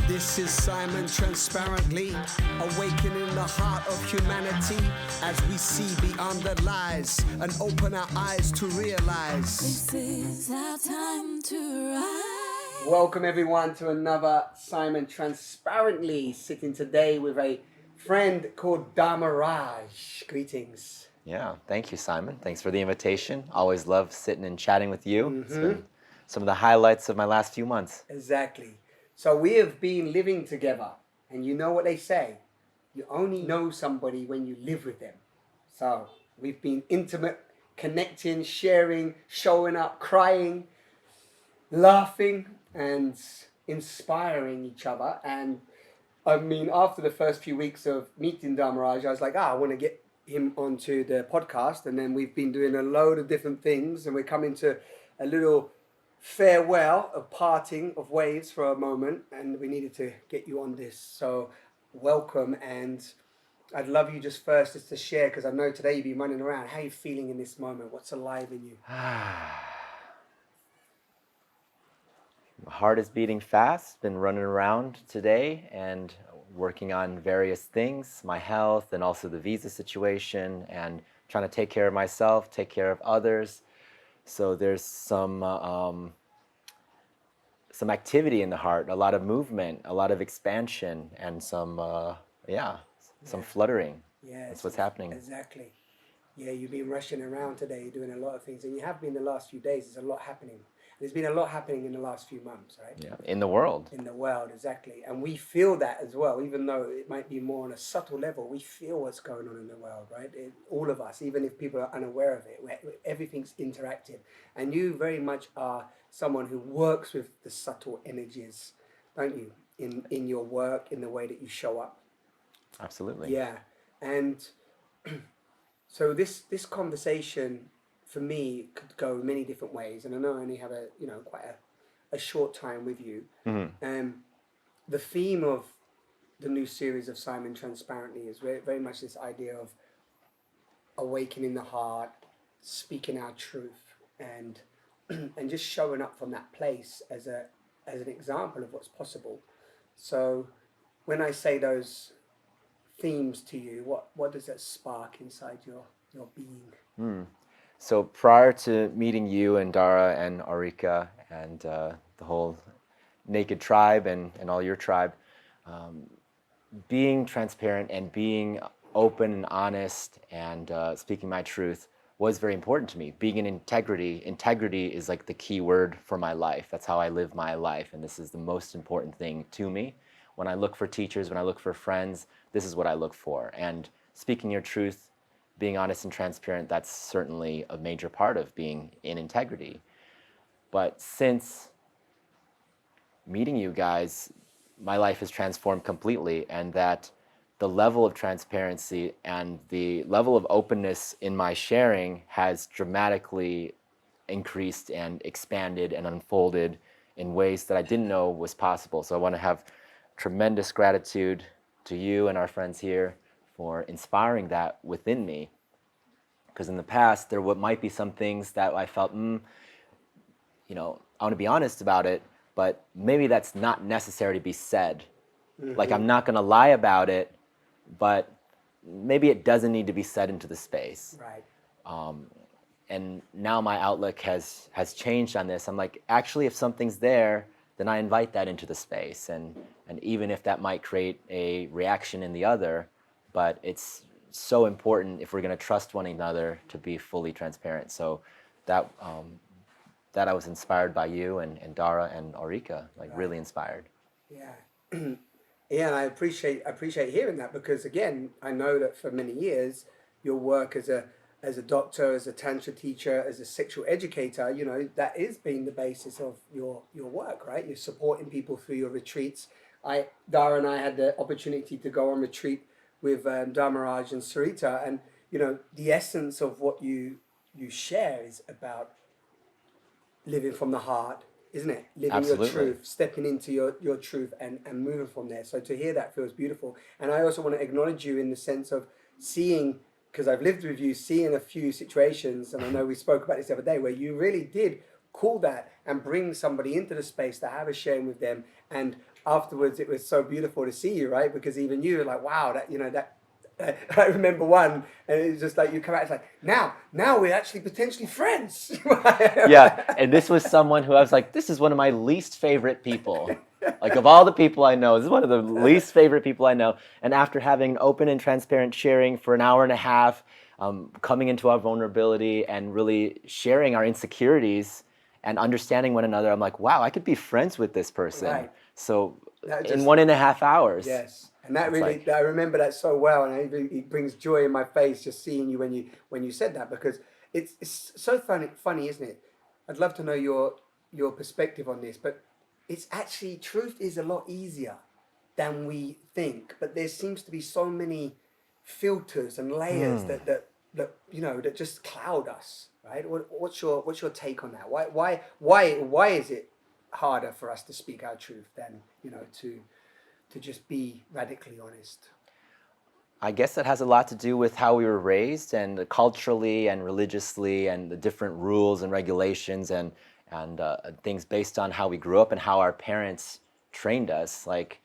This is Simon transparently awakening the heart of humanity as we see beyond the lies and open our eyes to realize this is our time to rise. Welcome everyone to another Simon Transparently, sitting today with a friend called Dharmaraj. Greetings. Yeah, thank you, Simon. Thanks for the invitation. Always love sitting and chatting with you. It's been some of the highlights of my last few months. Exactly. So we have been living together, and you know what they say, you only know somebody when you live with them. So we've been intimate, connecting, sharing, showing up, crying, laughing, and inspiring each other. And I mean, after the first few weeks of meeting Dharmaraj, I was like, I want to get him onto the podcast. And then we've been doing a load of different things, and we're coming to a little farewell, a parting of ways for a moment, and we needed to get you on this. So welcome, and I'd love you just to share, because I know today you've been running around. How are you feeling in this moment? What's alive in you? My heart is beating fast. Been running around today and working on various things, my health and also the visa situation, and trying to take care of myself, take care of others. So there's some activity in the heart, a lot of movement, a lot of expansion, and some fluttering. Yeah, that's what's happening. Exactly. Yeah, you've been rushing around today. You're doing a lot of things, and you have been the last few days. There's a lot happening. There's been a lot happening in the last few months, right? Yeah, in the world. In the world, exactly. And we feel that as well, even though it might be more on a subtle level. We feel what's going on in the world, right? All of us, even if people are unaware of it, everything's interactive. And you very much are someone who works with the subtle energies, don't you? In your work, in the way that you show up. Absolutely. Yeah. And so this conversation for me could go many different ways, and I know I only have quite a short time with you. The theme of the new series of Simon Transparently is very, very much this idea of awakening the heart, speaking our truth, and and just showing up from that place as an example of what's possible. So when I say those themes to you, what does that spark inside your being? So prior to meeting you and Dara and Arika and the whole Naked Tribe and all your tribe, being transparent and being open and honest and speaking my truth was very important to me. Being in integrity is like the key word for my life. That's how I live my life, and this is the most important thing to me. When I look for teachers, when I look for friends, this is what I look for. And speaking your truth, being honest and transparent, that's certainly a major part of being in integrity. But since meeting you guys, my life has transformed completely, and that the level of transparency and the level of openness in my sharing has dramatically increased and expanded and unfolded in ways that I didn't know was possible. So I want to have tremendous gratitude to you and our friends here for inspiring that within me. Because in the past, there might be some things that I felt, I want to be honest about it, but maybe that's not necessary to be said. Like, I'm not going to lie about it, but maybe it doesn't need to be said into the space. Right. And now my outlook has changed on this. I'm like, actually, if something's there, then I invite that into the space. And even if that might create a reaction in the other, but it's so important if we're going to trust one another to be fully transparent. So that I was inspired by you and Dara and Arika, like right. Really inspired. Yeah. Yeah, and I appreciate hearing that, because again, I know that for many years your work as a doctor, as a Tantra teacher, as a sexual educator, that is being the basis of your work, right? You're supporting people through your retreats. Dara and I had the opportunity to go on retreat with Dharmaraj and Sarita, and the essence of what you share is about living from the heart, isn't it? Living Absolutely. Your truth, stepping into your truth and moving from there. So to hear that feels beautiful. And I also want to acknowledge you in the sense of seeing, because I've lived with you, seeing a few situations, and I know we spoke about this the other day, where you really did call that and bring somebody into the space to have a sharing with them. And afterwards, it was so beautiful to see you, right? Because even you were like, wow, that, you know, that, I remember one, and it's just like you come out, it's like, now we're actually potentially friends. Yeah, and this was someone who I was like, this is one of my least favorite people. Like, of all the people I know, this is one of the least favorite people I know. And after having an open and transparent sharing for an hour and a half, coming into our vulnerability and really sharing our insecurities and understanding one another, I'm like, wow, I could be friends with this person. Right. So That in just- 1.5 hours. Yes, and that It's really, like- I remember that so well, and it brings joy in my face just seeing you when you said that, because it's so funny, isn't it? I'd love to know your perspective on this, but it's actually, truth is a lot easier than we think, but there seems to be so many filters and layers that you know, that just cloud us, right? What's your take on that? Why is it harder for us to speak our truth than, you know, to just be radically honest? I guess that has a lot to do with how we were raised, and culturally and religiously, and the different rules and regulations and things based on how we grew up and how our parents trained us. Like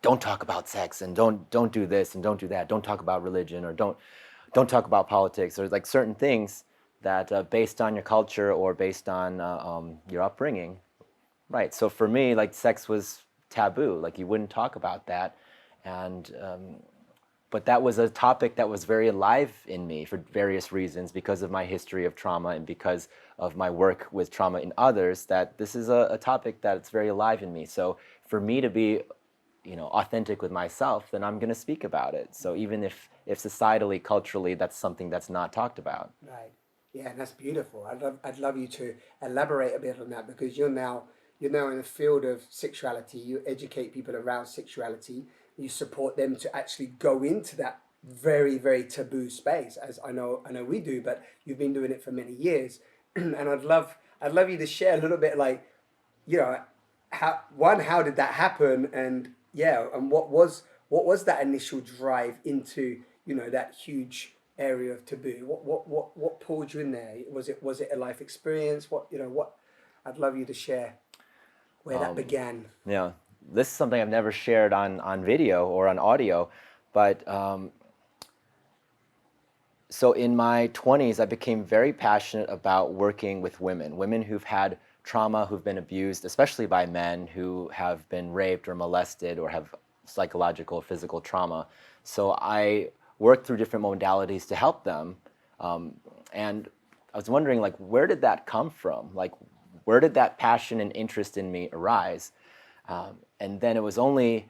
don't talk about sex, and don't do this and don't do that. Don't talk about religion, or don't talk about politics, or like certain things that based on your culture or based on your upbringing. Right. So for me, like, sex was taboo. Like, you wouldn't talk about that, and but that was a topic that was very alive in me for various reasons, because of my history of trauma and because of my work with trauma in others. That this is a topic that's very alive in me. So for me to be, you know, authentic with myself, then I'm going to speak about it. So even if societally, culturally, that's something that's not talked about. Right. Yeah, and that's beautiful. I'd love you to elaborate a bit on that, because you're now in the field of sexuality. You educate people around sexuality. You support them to actually go into that very, very taboo space, as I know we do. But you've been doing it for many years, and I'd love you to share a little bit, like, you know, how did that happen, and yeah, and what was that initial drive into, you know, that huge area of taboo? What pulled you in there? Was it a life experience? I'd love you to share where that began. Yeah, this is something I've never shared on video or on audio, but so in my 20s, I became very passionate about working with women who've had trauma, who've been abused, especially by men, who have been raped or molested or have psychological or physical trauma. So I worked through different modalities to help them. And I was wondering, like, where did that come from? Like, where did that passion and interest in me arise? And then it was only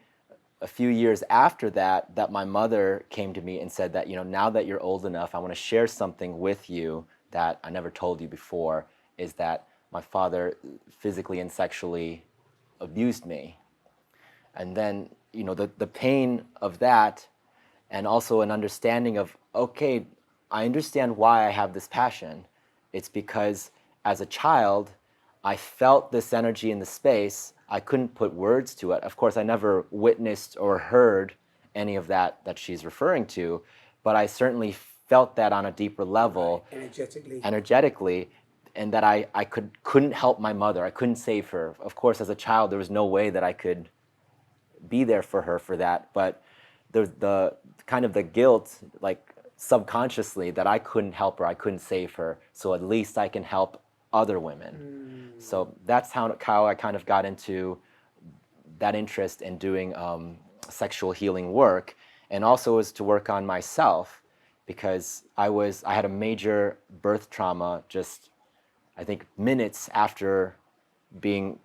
a few years after that my mother came to me and said that, you know, now that you're old enough, I want to share something with you that I never told you before, is that my father physically and sexually abused me. And then, you know, the pain of that, and also an understanding of, okay, I understand why I have this passion. It's because as a child, I felt this energy in the space. I couldn't put words to it. Of course, I never witnessed or heard any of that she's referring to, but I certainly felt that on a deeper level. Right. Energetically, and that I couldn't help my mother. I couldn't save her. Of course, as a child, there was no way that I could be there for her for that, but the kind of the guilt, like, subconsciously, that I couldn't help her, I couldn't save her, so at least I can help other women. So that's how I kind of got into that interest in doing sexual healing work, and also was to work on myself, because I had a major birth trauma just, I think, minutes after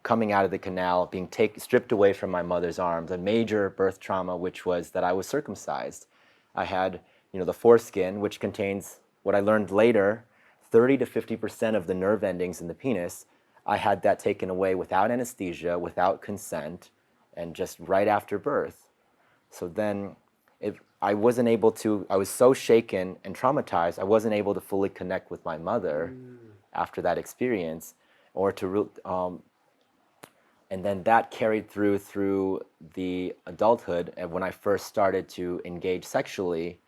coming out of the canal, being stripped away from my mother's arms, a major birth trauma, which was that I was circumcised. I had, you know, the foreskin, which contains, what I learned later, 30 to 50% of the nerve endings in the penis. I had that taken away without anesthesia, without consent, and just right after birth. So then I wasn't able to, I was so shaken and traumatized, I wasn't able to fully connect with my mother after that experience, or and then that carried through the adulthood. And when I first started to engage sexually,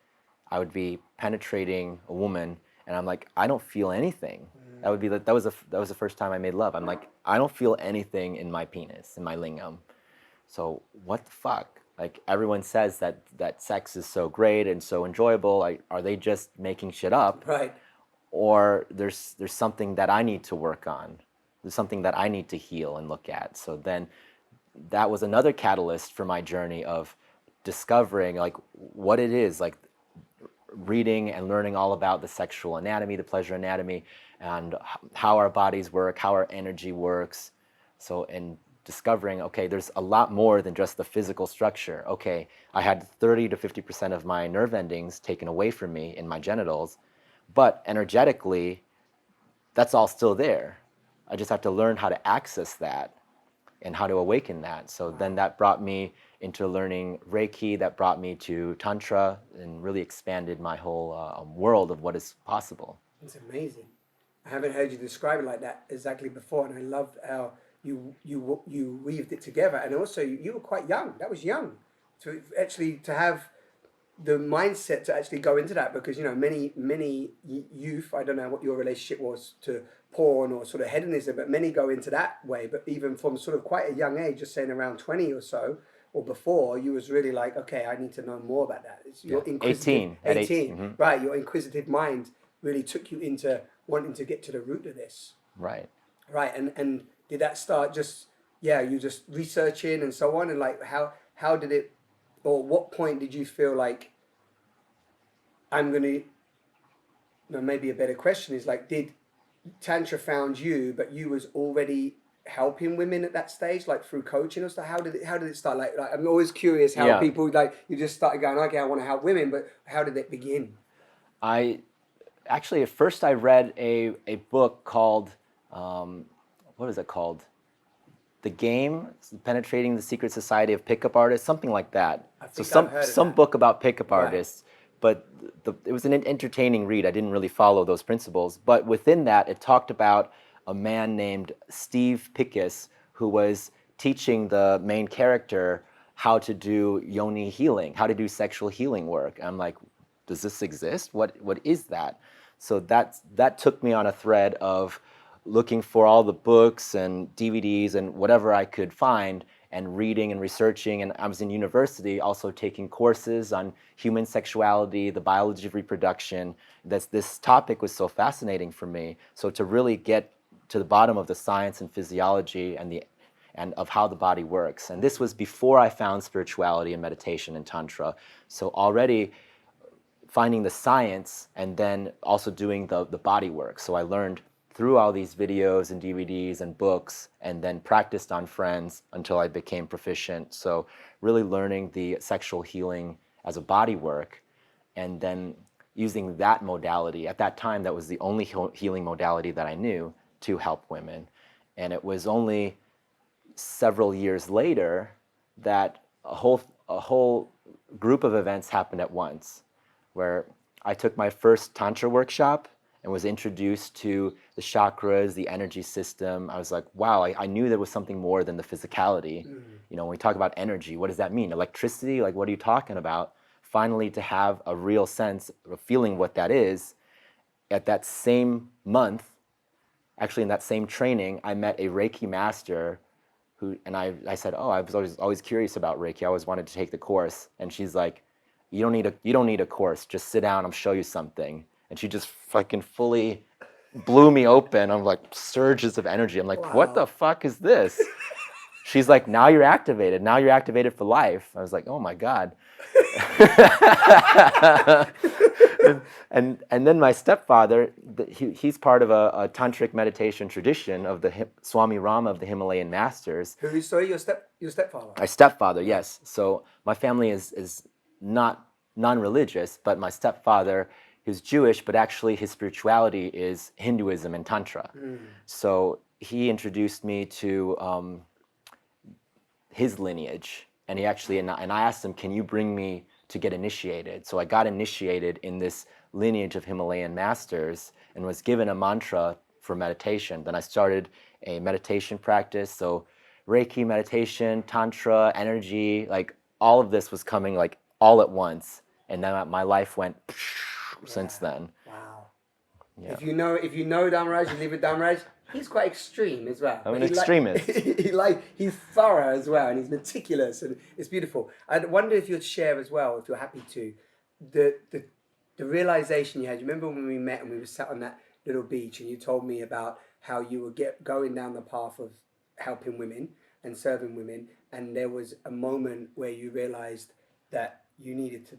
I would be penetrating a woman, and I'm like, I don't feel anything. That would be that was the first time I made love. I'm like, I don't feel anything in my penis, in my lingam. So what the fuck? Like everyone says that sex is so great and so enjoyable. Like, are they just making shit up? Right. Or there's something that I need to work on. There's something that I need to heal and look at. So then that was another catalyst for my journey of discovering like what it is, like reading and learning all about the sexual anatomy, the pleasure anatomy, and how our bodies work, how our energy works. So in discovering, okay, there's a lot more than just the physical structure. Okay, I had 30 to 50% of my nerve endings taken away from me in my genitals, but energetically, that's all still there. I just have to learn how to access that and how to awaken that. So then that brought me into learning Reiki, that brought me to Tantra, and really expanded my whole world of what is possible. It's amazing. I haven't heard you describe it like that exactly before, and I loved how you weaved it together. And also, you were quite young. That was young to have the mindset to actually go into that, because many youth, I don't know what your relationship was to porn or sort of hedonism, but many go into that way. But even from sort of quite a young age, just saying around 20 or so or before, you was really like, okay, I need to know more about that. It's your inquisitive 18 mm-hmm. Right, your inquisitive mind really took you into wanting to get to the root of this. Right. And did that start just you just researching and so on, and like how did it, or what point did you feel like maybe a better question is like, did Tantra found you, but you was already helping women at that stage, like through coaching or stuff? How did it start? Like I'm always curious how people, like, you just started going, okay, I want to help women, but how did it begin? At first I read a book called, what is it called? The Game, Penetrating the Secret Society of Pickup Artists, something like that. I think So I've heard of some that. book about pickup Right. artists, but it was an entertaining read. I didn't really follow those principles, but within that, it talked about a man named Steve Pickus who was teaching the main character how to do yoni healing, how to do sexual healing work. I'm like, does this exist? What is that? So that took me on a thread of looking for all the books and DVDs and whatever I could find, and reading and researching. And I was in university also taking courses on human sexuality, the biology of reproduction. This topic was so fascinating for me. So to really get to the bottom of the science and physiology and of how the body works. And this was before I found spirituality and meditation and Tantra. So already finding the science and then also doing the body work. So I learned through all these videos and DVDs and books, and then practiced on friends until I became proficient. So really learning the sexual healing as a body work, and then using that modality. At that time, that was the only healing modality that I knew to help women. And it was only several years later that a whole group of events happened at once, where I took my first Tantra workshop and was introduced to the chakras, the energy system. I was like, wow, I knew there was something more than the physicality. When we talk about energy, what does that mean? Electricity? Like, what are you talking about? Finally, to have a real sense of feeling what that is. At that same month, actually in that same training, I met a Reiki master and I said, oh, I was always curious about Reiki. I always wanted to take the course. And she's like, you don't need a course. Just sit down, I'll show you something. And she just fucking fully blew me open. I'm like, surges of energy. I'm like, what the fuck is this? She's like, now you're activated. Now you're activated for life. I was like, oh my God. and then my stepfather, he's part of a tantric meditation tradition of the Swami Rama of the Himalayan masters. Sorry, your stepfather? My stepfather, yes. So my family is not non-religious, but my stepfather, he's Jewish, but actually his spirituality is Hinduism and Tantra. So he introduced me to his lineage, and I asked him, can you bring me to get initiated? So I got initiated in this lineage of Himalayan masters and was given a mantra for meditation. Then I started a meditation practice. So Reiki meditation, Tantra, energy, like all of this was coming like all at once. And then my life went since then. Wow. Yeah. If you know Dharmaraj, you live with Dharmaraj, he's quite extreme as well. I'm But an extremist. he's thorough as well, and he's meticulous, and it's beautiful. I wonder if you'd share as well, if you're happy to, the realization you had. You remember when we met and we were sat on that little beach, and you told me about how you were going down the path of helping women and serving women, and there was a moment where you realized that you needed to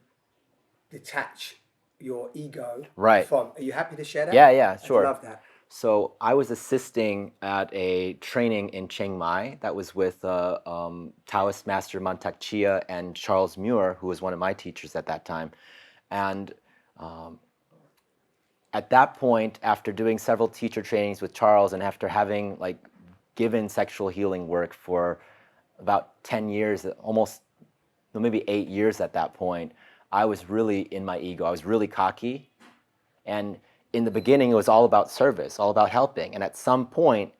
detach your ego Right. from. Are you happy to share that? Yeah, sure. I love that. So I was assisting at a training in Chiang Mai that was with Taoist master Mantak Chia and Charles Muir, who was one of my teachers at that time. And at that point, after doing several teacher trainings with Charles and after having like given sexual healing work for about 10 years, almost maybe 8 years at that point, I was really in my ego. I was really cocky. And in the beginning, it was all about service, all about helping. And at some point,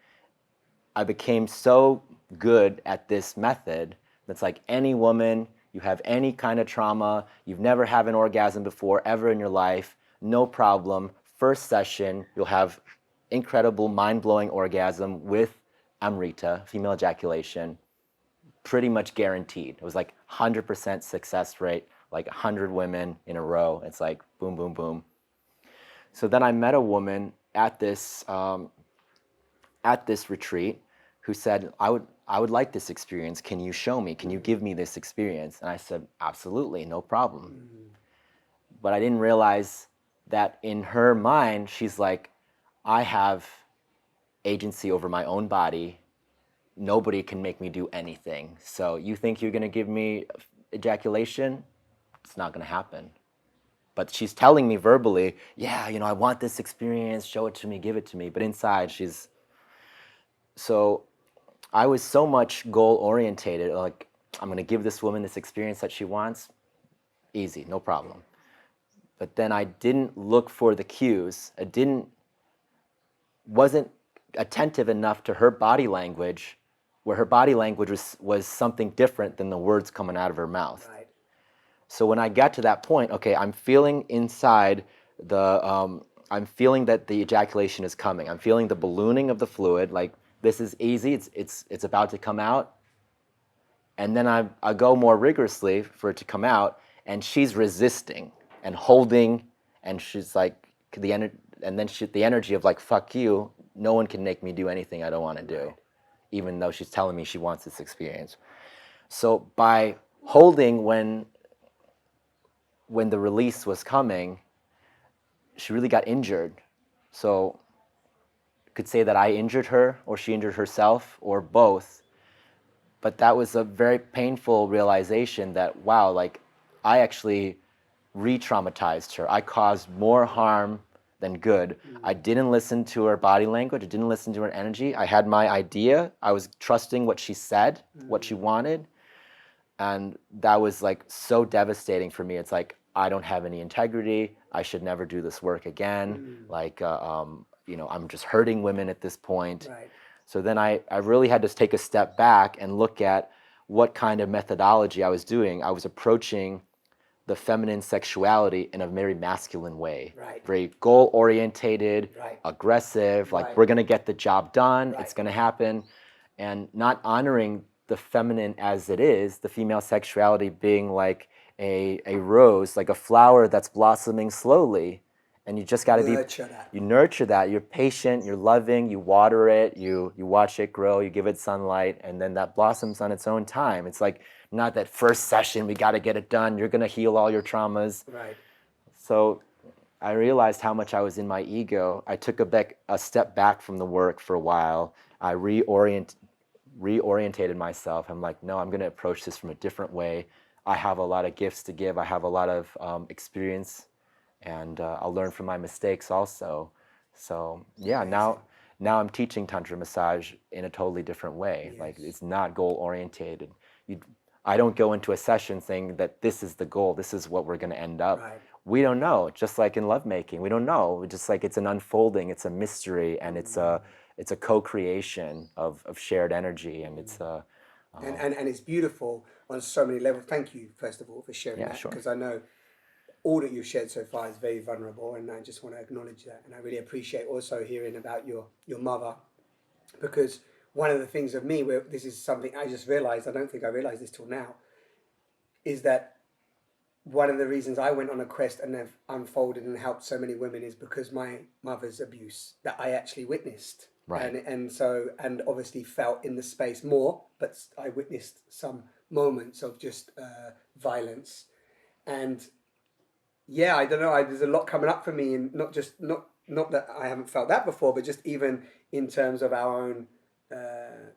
I became so good at this method that's like any woman, you have any kind of trauma, you've never had an orgasm before ever in your life, no problem. First session, you'll have incredible, mind-blowing orgasm with Amrita, female ejaculation, pretty much guaranteed. It was like 100% success rate, like 100 women in a row. It's like boom, boom, boom. So then I met a woman at this retreat who said, I would like this experience. Can you show me? Can you give me this experience? And I said, absolutely, no problem. But I didn't realize that in her mind, she's like, I have agency over my own body. Nobody can make me do anything. So you think you're going to give me ejaculation? It's not going to happen. But she's telling me verbally, yeah, I want this experience, show it to me, give it to me. But inside, so I was so much goal-orientated, like, I'm going to give this woman this experience that she wants. Easy, no problem. But then I didn't look for the cues. Wasn't attentive enough to her body language, where her body language was something different than the words coming out of her mouth. Right. So when I got to that point, okay, I'm feeling inside I'm feeling that the ejaculation is coming. I'm feeling the ballooning of the fluid, like this is easy, it's about to come out. And then I go more rigorously for it to come out, and she's resisting and holding, and she's like, the energy of like, fuck you, no one can make me do anything I don't want to do, even though she's telling me she wants this experience. So by holding when the release was coming, she really got injured. So you could say that I injured her, or she injured herself, or both. But that was a very painful realization that, wow, like I actually re-traumatized her. I caused more harm than good. I didn't listen to her body language. I didn't listen to her energy. I had my idea. I was trusting what she said, what she wanted. And that was like so devastating for me. It's like, I don't have any integrity. I should never do this work again. Like, I'm just hurting women at this point. Right. So then I really had to take a step back and look at what kind of methodology I was doing. I was approaching the feminine sexuality in a very masculine way. Right. Very goal-orientated, Right. aggressive, like Right. we're going to get the job done, Right. it's going to happen, and not honoring the feminine as it is, the female sexuality being like a rose, like a flower that's blossoming slowly. And you just got to Nurture that. you nurture that. You're patient, you're loving, you water it, you watch it grow, you give it sunlight, and then that blossoms on its own time. It's like not that first session, we got to get it done, you're going to heal all your traumas. Right. So I realized how much I was in my ego. I took a step back from the work for a while. I reorientated myself. I'm like, no, I'm going to approach this from a different way. I have a lot of gifts to give. I have a lot of experience, and I'll learn from my mistakes also. So yeah, now I'm teaching Tantra massage in a totally different way. Yes. Like it's not goal orientated. I don't go into a session saying that this is the goal, this is what we're going to end up. Right. We don't know. Just like in lovemaking, we don't know. Just like it's an unfolding, it's a mystery, and it's a co-creation of shared energy, and it's and it's beautiful on so many levels. Thank you, first of all, for sharing Yeah, that, sure. because I know all that you've shared so far is very vulnerable, and I just want to acknowledge that. And I really appreciate also hearing about your mother, because one of the things of me, where this is something I just realized, I don't think I realized this till now, is that one of the reasons I went on a quest and have unfolded and helped so many women is because my mother's abuse that I actually witnessed. Right. And obviously felt in the space more, but I witnessed some moments of just violence. And yeah, I don't know, there's a lot coming up for me, and not that I haven't felt that before, but just even in terms of our own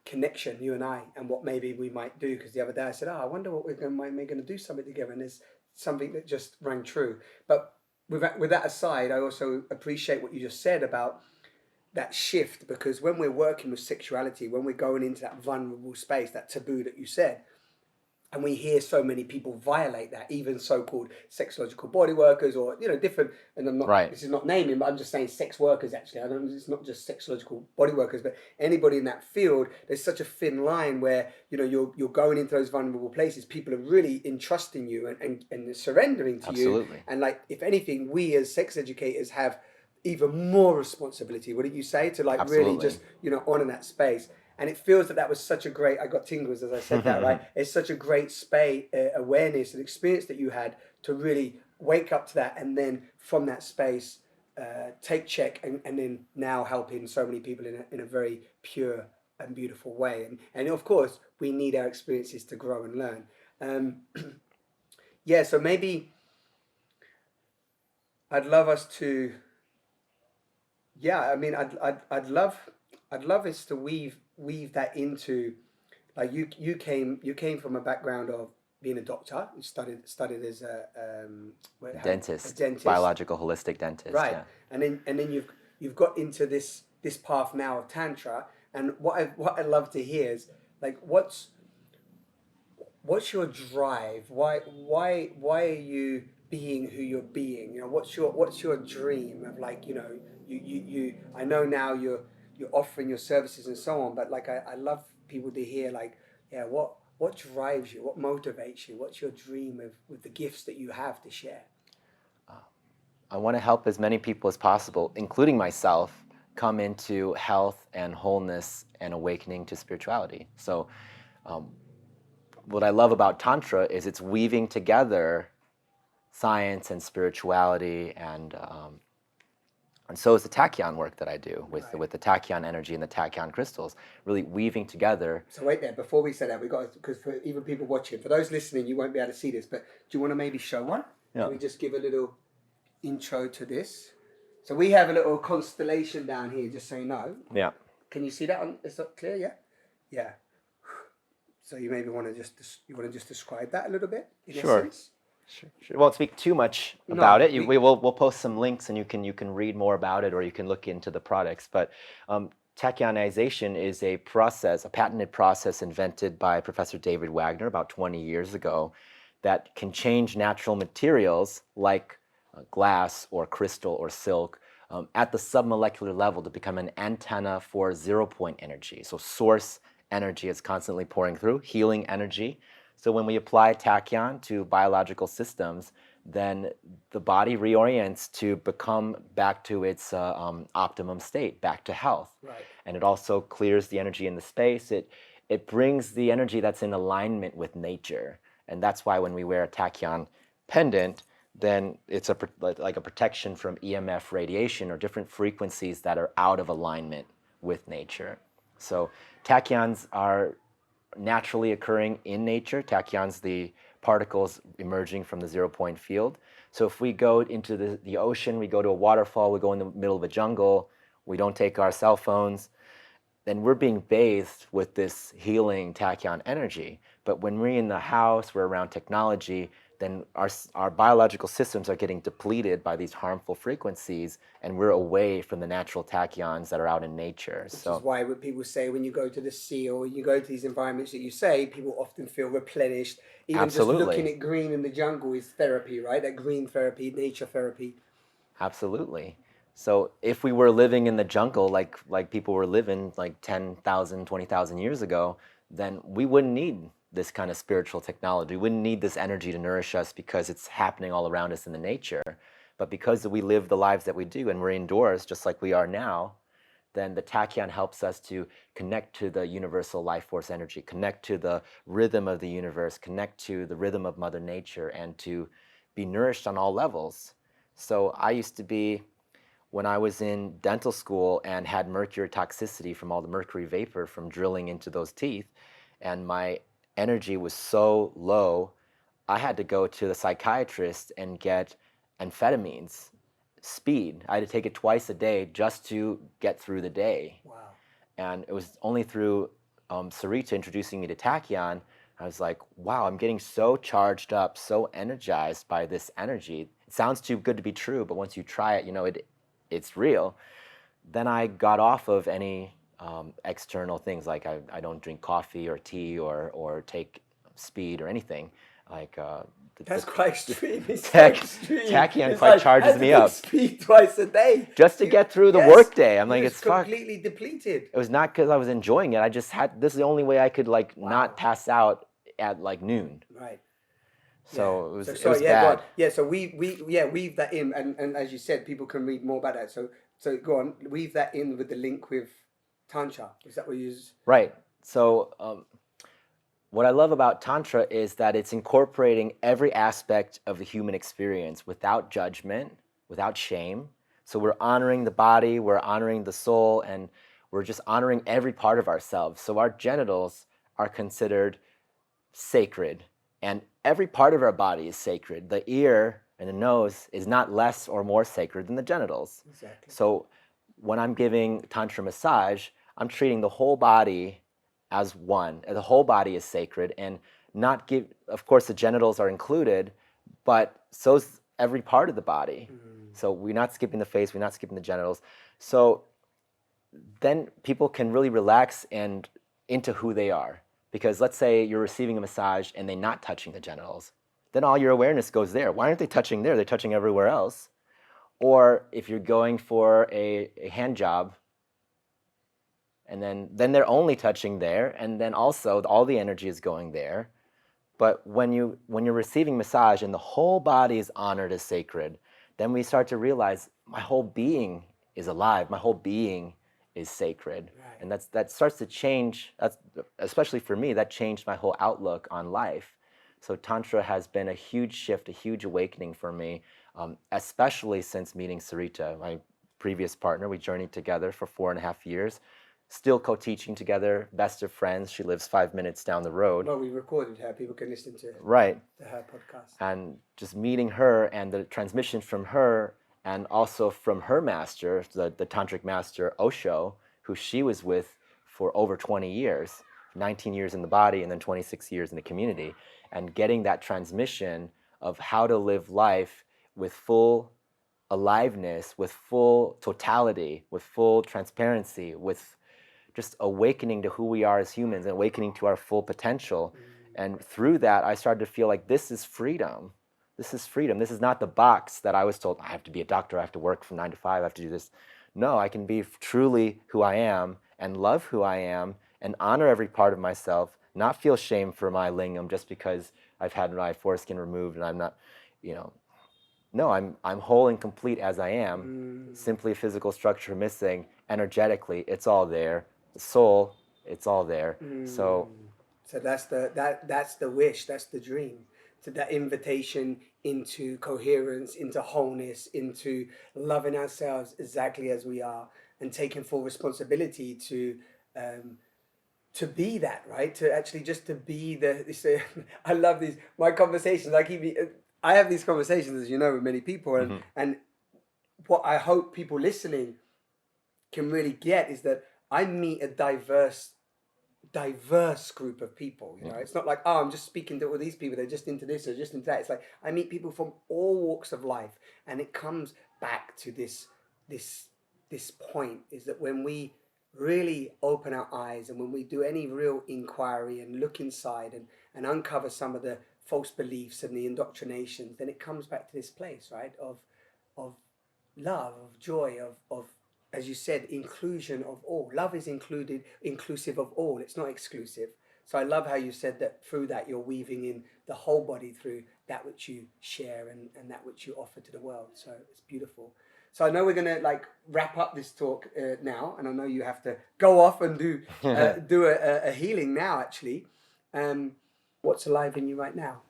connection, you and I, and what maybe we might do. Because the other day I said, I wonder what we're going to do something together, and there's something that just rang true. But with that aside, I also appreciate what you just said about that shift, because when we're working with sexuality, when we're going into that vulnerable space, that taboo that you said, and we hear so many people violate that, even so-called sexological body workers, or different. And I'm not. Right. This is not naming, but I'm just saying sex workers. Actually, I don't. It's not just sexological body workers, but anybody in that field. There's such a thin line where you're going into those vulnerable places. People are really entrusting you and surrendering to you. Absolutely. And like, if anything, we as sex educators have even more responsibility. Wouldn't you say, to like Absolutely. really just honor that space? And it feels that was such a great, I got tingles as I said that, right? It's such a great awareness and experience that you had to really wake up to that, and then from that space, take check, and then now helping so many people in a very pure and beautiful way. And of course, we need our experiences to grow and learn. Yeah, so maybe I'd love us to, yeah, I mean, I'd love us to weave that into, like, you came from a background of being a doctor. You studied as a Dentist. a dentist, Biological holistic dentist. right? Yeah. And then you've got into this path now of tantra. And what I love to hear is, like, what's your drive? Why are you being who you're being? What's your dream of, like, you I know now you're offering your services and so on, but like, I love people to hear, like, yeah, what drives you, what motivates you, what's your dream with the gifts that you have to share? I want to help as many people as possible, including myself, come into health and wholeness and awakening to spirituality. So what I love about Tantra is it's weaving together science and spirituality, and so is the tachyon work that I do with the tachyon energy and the tachyon crystals, really weaving together. So wait there, before we say that, we got, because for even people watching, for those listening, you won't be able to see this, but do you want to maybe show one? Yeah. Can we just give a little intro to this? So we have a little constellation down here, just so you know. Yeah. Can you see that? Is that clear? Yeah. Yeah. So you maybe want to just describe that a little bit, in Sure. essence? Sure. We won't speak too much about it. We'll post some links, and you can read more about it, or you can look into the products. But tachyonization is a process, a patented process invented by Professor David Wagner about 20 years ago, that can change natural materials like glass or crystal or silk at the submolecular level to become an antenna for zero-point energy. So source energy is constantly pouring through, healing energy. So when we apply tachyon to biological systems, then the body reorients to become back to its optimum state, back to health. Right. And it also clears the energy in the space. It brings the energy that's in alignment with nature. And that's why when we wear a tachyon pendant, then it's like a protection from EMF radiation or different frequencies that are out of alignment with nature. So tachyons are naturally occurring in nature. Tachyons, the particles emerging from the zero-point field. So if we go into the ocean, we go to a waterfall, we go in the middle of a jungle, we don't take our cell phones, then we're being bathed with this healing tachyon energy. But when we're in the house, we're around technology, then our biological systems are getting depleted by these harmful frequencies, and we're away from the natural tachyons that are out in nature. Which is why when people say, when you go to the sea or you go to these environments that you say, people often feel replenished. Even Absolutely. just looking at green in the jungle is therapy, right? That green therapy, nature therapy. Absolutely. So if we were living in the jungle like people were living like 10,000, 20,000 years ago, then we wouldn't need this kind of spiritual technology. We wouldn't need this energy to nourish us because it's happening all around us in the nature. But because we live the lives that we do and we're indoors just like we are now, then the tachyon helps us to connect to the universal life force energy, connect to the rhythm of the universe, connect to the rhythm of Mother Nature, and to be nourished on all levels. So I used to be, when I was in dental school and had mercury toxicity from all the mercury vapor from drilling into those teeth, and my energy was so low, I had to go to the psychiatrist and get amphetamines, speed. I had to take it twice a day just to get through the day. Wow. And it was only through Sarita introducing me to tachyon, I was like, wow, I'm getting so charged up, so energized by this energy. It sounds too good to be true, but once you try it, you know, it's real. Then I got off of any external things, like I don't drink coffee or tea or take speed or anything. Like That's quite extreme. It's so tach- extreme. tachyon It's quite like, charges I had to me take up. speed twice a day. Just to get through the Yes, workday. I'm you like, was it's fuck. completely depleted. It was not because I was enjoying it. I just had, this is the only way I could like Wow. not pass out at like noon. Right. So Yeah. it was, So, it sorry, was yeah, go bad. on. Yeah, so weave that in, and as you said, people can read more about that. So go on, weave that in with the link with Tantra. Is that what you use? Right. So what I love about Tantra is that it's incorporating every aspect of the human experience without judgment, without shame. So we're honoring the body, we're honoring the soul, and we're just honoring every part of ourselves. So our genitals are considered sacred, and every part of our body is sacred. The ear and the nose is not less or more sacred than the genitals. Exactly. So when I'm giving Tantra massage, I'm treating the whole body as one. The whole body is sacred, and not give, of course, the genitals are included, but so's every part of the body. So we're not skipping the face, we're not skipping the genitals. So then people can really relax and into who they are. Because let's say you're receiving a massage and they're not touching the genitals, then all your awareness goes there. Why aren't they touching there? They're touching everywhere else. Or if you're going for a hand job, and then they're only touching there, and then also all the energy is going there. But when you're receiving massage and the whole body is honored as sacred, then we start to realize my whole being is alive. My whole being is sacred. Right. And that starts to change. That's, especially for me, that changed my whole outlook on life. So Tantra has been a huge shift, a huge awakening for me, especially since meeting Sarita, my previous partner. We journeyed together for 4.5 years, still co-teaching together, best of friends. She lives 5 minutes down the road. Well, we recorded her. People can listen to Right. her podcast. And just meeting her and the transmission from her, and also from her master, the Tantric master Osho, who she was with for over 20 years, 19 years in the body and then 26 years in the community, and getting that transmission of how to live life with full aliveness, with full totality, with full transparency, with just awakening to who we are as humans and awakening to our full potential. And through that, I started to feel like this is freedom. This is freedom. This is not the box that I was told, I have to be a doctor, I have to work from 9 to 5, I have to do this. No, I can be truly who I am and love who I am and honor every part of myself, not feel shame for my lingam just because I've had my foreskin removed and I'm not, you know. No, I'm whole and complete as I am. Simply physical structure missing. Energetically, it's all there. The soul, it's all there. So that's the wish, that's the dream. So that invitation into coherence, into wholeness, into loving ourselves exactly as we are, and taking full responsibility to be that, right? To actually just to be the. I love these my conversations. I have these conversations, as you know, with many people, and what I hope people listening can really get is that I meet a diverse group of people. You know, it's not like, oh, I'm just speaking to all these people, they're just into this or just into that. It's like I meet people from all walks of life, and it comes back to this point, is that when we really open our eyes and when we do any real inquiry and look inside and uncover some of the false beliefs and the indoctrinations, then it comes back to this place, right, of love, of joy, of as you said, inclusion of all. Love is inclusive of all. It's not exclusive. So I love how you said that through that you're weaving in the whole body through that which you share and that which you offer to the world. So it's beautiful. So I know we're gonna like wrap up this talk now, and I know you have to go off and do a healing now. Actually, what's alive in you right now?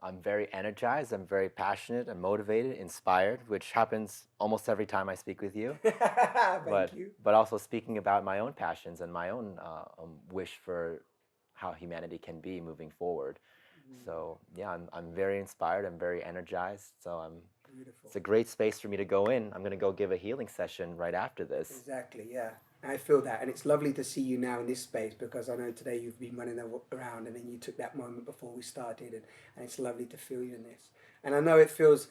I'm very energized. I'm very passionate. I'm motivated, inspired, which happens almost every time I speak with you. Thank you. But also speaking about my own passions and my own wish for how humanity can be moving forward. So yeah, I'm very inspired. I'm very energized. So Beautiful. it's a great space for me to go in. I'm going to go give a healing session right after this. Exactly, yeah. I feel that, and it's lovely to see you now in this space, because I know today you've been running around and then you took that moment before we started, and it's lovely to feel you in this. And I know it feels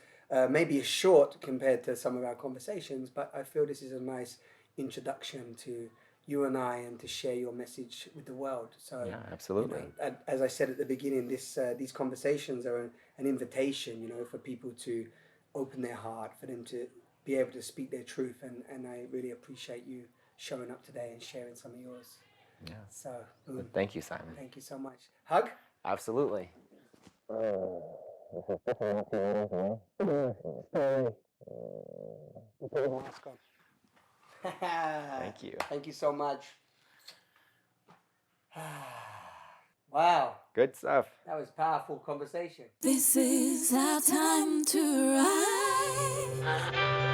maybe short compared to some of our conversations, but I feel this is a nice introduction to you and I, and to share your message with the world. So yeah, absolutely. You know, as I said at the beginning, these conversations are an invitation, you know, for people to open their heart, for them to be able to speak their truth, and I really appreciate you showing up today and sharing some of yours. Yeah. So thank you, Simon. Thank you so much. Hug? Absolutely. Thank you. Thank you so much. Wow. Good stuff. That was a powerful conversation. This is our time to rise.